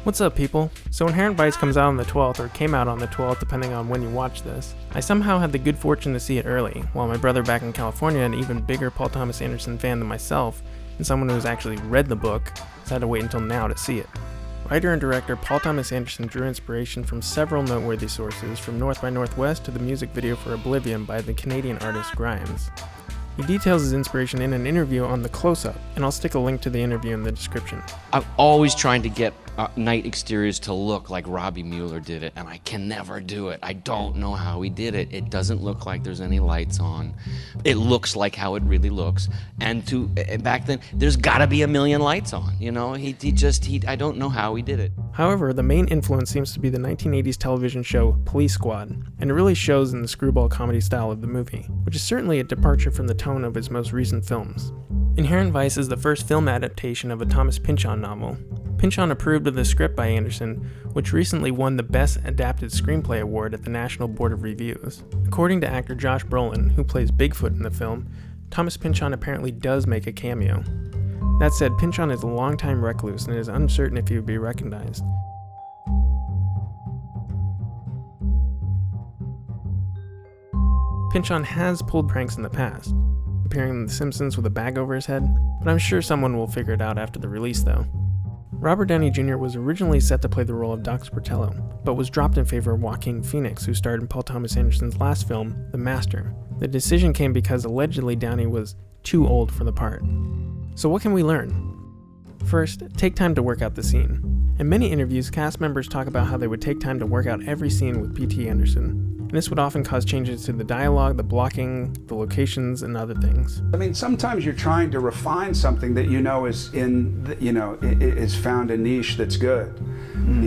What's up, people? So Inherent Vice comes out on the 12th, or came out on the 12th depending on when you watch this. I somehow had the good fortune to see it early, while my brother back in California, an even bigger Paul Thomas Anderson fan than myself, and someone who's actually read the book, has had to wait until now to see it. Writer and director Paul Thomas Anderson drew inspiration from several noteworthy sources, from North by Northwest to the music video for Oblivion by the Canadian artist Grimes. He details his inspiration in an interview on The Close-Up, and I'll stick a link to the interview in the description. I'm always trying to get night exteriors to look like Robbie Mueller did it, and I can never do it. I don't know how he did it. It doesn't look like there's any lights on. It looks like how it really looks. And back then, there's gotta be a million lights on, you know? I don't know how he did it. However, the main influence seems to be the 1980s television show Police Squad, and it really shows in the screwball comedy style of the movie, which is certainly a departure from the tone of his most recent films. Inherent Vice is the first film adaptation of a Thomas Pynchon novel. Pynchon approved of the script by Anderson, which recently won the Best Adapted Screenplay Award at the National Board of Reviews. According to actor Josh Brolin, who plays Bigfoot in the film, Thomas Pynchon apparently does make a cameo. That said, Pynchon is a longtime recluse and is uncertain if he would be recognized. Pynchon has pulled pranks in the past, appearing in The Simpsons with a bag over his head, but I'm sure someone will figure it out after the release though. Robert Downey Jr. was originally set to play the role of Doc Sportello, but was dropped in favor of Joaquin Phoenix, who starred in Paul Thomas Anderson's last film, The Master. The decision came because allegedly Downey was too old for the part. So what can we learn? First, take time to work out the scene. In many interviews, cast members talk about how they would take time to work out every scene with P.T. Anderson. And this would often cause changes to the dialogue, the blocking, the locations, and other things. I mean, sometimes you're trying to refine something that you know is is found a niche that's good,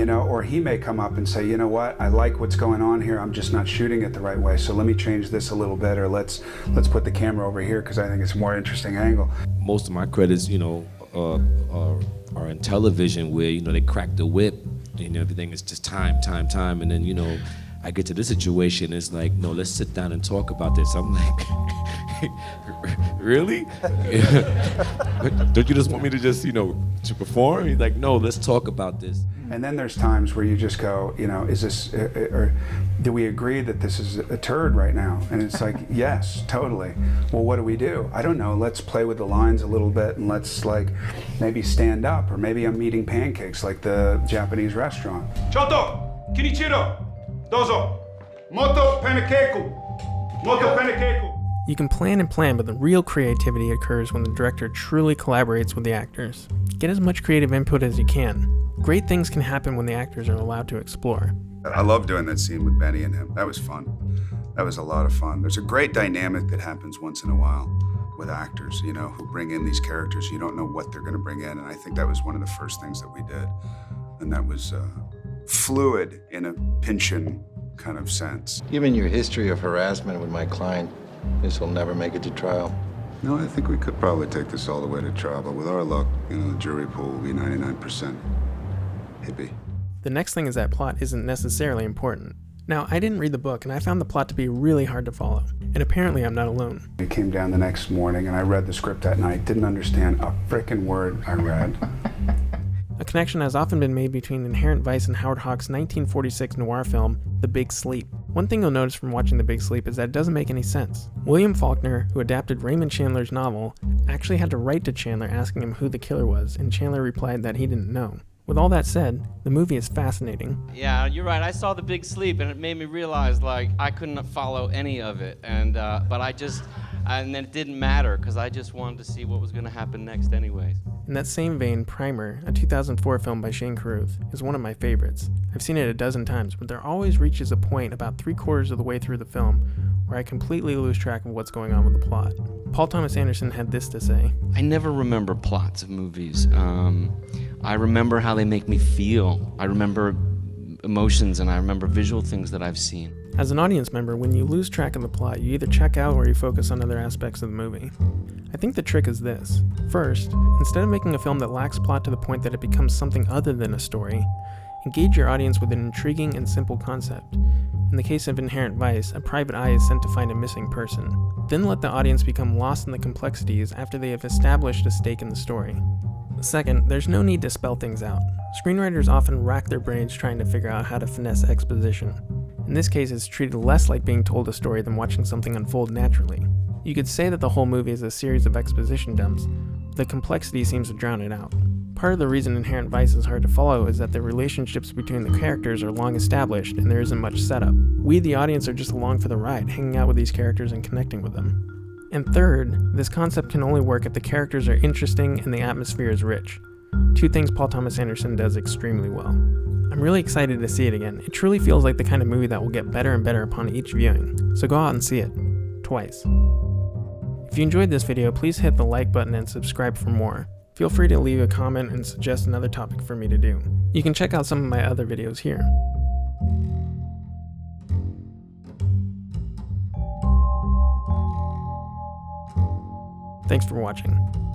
or he may come up and say, you know what, I like what's going on here, I'm just not shooting it the right way, so let me change this a little bit, or let's put the camera over here because I think it's a more interesting angle. Most of my credits, are in television where, they crack the whip and everything is just time, and then, I get to this situation, it's like, no, let's sit down and talk about this. I'm like, really? Don't you just want me to just, to perform? He's like, no, let's talk about this. And then there's times where you just go, is this, or do we agree that this is a turd right now? And it's like, yes, totally. Well, what do we do? I don't know, let's play with the lines a little bit and let's maybe stand up, or maybe I'm eating pancakes like the Japanese restaurant. Choto, Kinichiro, dozo, moto pancake, moto pancake. You can plan and plan, but the real creativity occurs when the director truly collaborates with the actors. Get as much creative input as you can. Great things can happen when the actors are allowed to explore. I love doing that scene with Benny and him. That was fun. That was a lot of fun. There's a great dynamic that happens once in a while with actors, who bring in these characters. You don't know what they're going to bring in, and I think that was one of the first things that we did. And that was fluid in a Pynchon kind of sense. Given your history of harassment with my client, this will never make it to trial. No, I think we could probably take this all the way to trial, but with our luck, the jury pool will be 99% hippie. The next thing is that plot isn't necessarily important. Now, I didn't read the book, and I found the plot to be really hard to follow, and apparently I'm not alone. I came down the next morning and I read the script that night, didn't understand a frickin' word I read. A connection has often been made between Inherent Vice and Howard Hawks' 1946 noir film, The Big Sleep. One thing you'll notice from watching The Big Sleep is that it doesn't make any sense. William Faulkner, who adapted Raymond Chandler's novel, actually had to write to Chandler asking him who the killer was, and Chandler replied that he didn't know. With all that said, the movie is fascinating. Yeah, you're right. I saw The Big Sleep, and it made me realize, I couldn't follow any of it, and then it didn't matter, because I just wanted to see what was going to happen next anyways. In that same vein, Primer, a 2004 film by Shane Carruth, is one of my favorites. I've seen it a dozen times, but there always reaches a point about 3/4 of the way through the film where I completely lose track of what's going on with the plot. Paul Thomas Anderson had this to say. I never remember plots of movies. I remember how they make me feel. I remember emotions, and I remember visual things that I've seen. As an audience member, when you lose track of the plot, you either check out or you focus on other aspects of the movie. I think the trick is this. First, instead of making a film that lacks plot to the point that it becomes something other than a story, engage your audience with an intriguing and simple concept. In the case of Inherent Vice, a private eye is sent to find a missing person. Then let the audience become lost in the complexities after they have established a stake in the story. Second, there's no need to spell things out. Screenwriters often rack their brains trying to figure out how to finesse exposition. In this case, it's treated less like being told a story than watching something unfold naturally. You could say that the whole movie is a series of exposition dumps, but the complexity seems to drown it out. Part of the reason Inherent Vice is hard to follow is that the relationships between the characters are long established and there isn't much setup. We, the audience, are just along for the ride, hanging out with these characters and connecting with them. And third, this concept can only work if the characters are interesting and the atmosphere is rich. Two things Paul Thomas Anderson does extremely well. I'm really excited to see it again. It truly feels like the kind of movie that will get better and better upon each viewing, so go out and see it. Twice. If you enjoyed this video, please hit the like button and subscribe for more. Feel free to leave a comment and suggest another topic for me to do. You can check out some of my other videos here. Thanks for watching.